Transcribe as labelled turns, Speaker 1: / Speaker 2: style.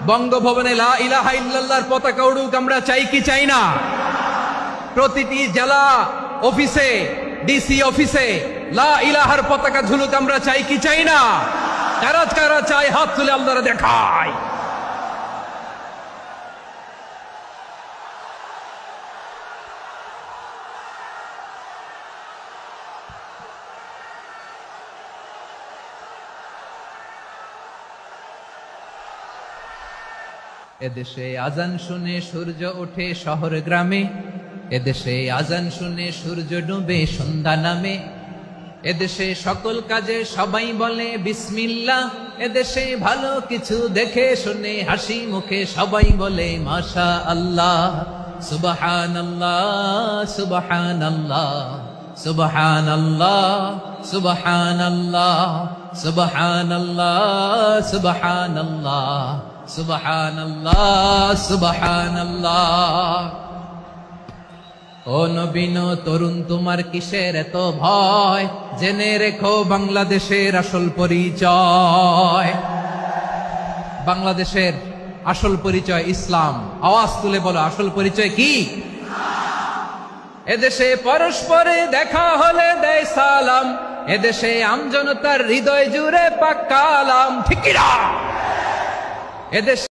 Speaker 1: বঙ্গভবনে লা ইলাহা ইল্লাল্লাহর পতাকা উড়ুক, আমরা চাই কি চাই না? প্রতিটি জেলা অফিসে, ডিসি অফিসে লা ইলাহার পতাকা ঝুলুক, আমরা চাই কি চাই না? কারা কারা চাই হাত তুলে আল্লাহরে দেখায়। এদেশে আজান শুনে সূর্য ওঠে শহর গ্রামে, এদেশে আজান শুনে সূর্য ডুবে সন্ধ্যা নামে, এদেশে সকল কাজে সবাই বলে বিসমিল্লাহ, এদেশে ভালো কিছু দেখে শুনে হাসি মুখে সবাই বলে মাশা আল্লাহ। সুবহানাল্লাহ সুবহানাল্লাহ সুবহানাল্লাহ সুবহানাল্লাহ সুবহানাল্লাহ সুবহানাল্লাহ সুবহানাল্লাহ সুবহানাল্লাহ। ও নবীন তরুণ, তোমার কিসের এত ভয়? জেনে রেখো বাংলাদেশের আসল পরিচয়। বাংলাদেশের আসল পরিচয় ইসলাম। আওয়াজ তুলে বলো, আসল পরিচয় কি? এদেশে পরস্পরে দেখা হলে দেয় সালাম, এদেশে আমজনতার হৃদয় জুড়ে পাক কালাম। ঠিক কি না? এদেশে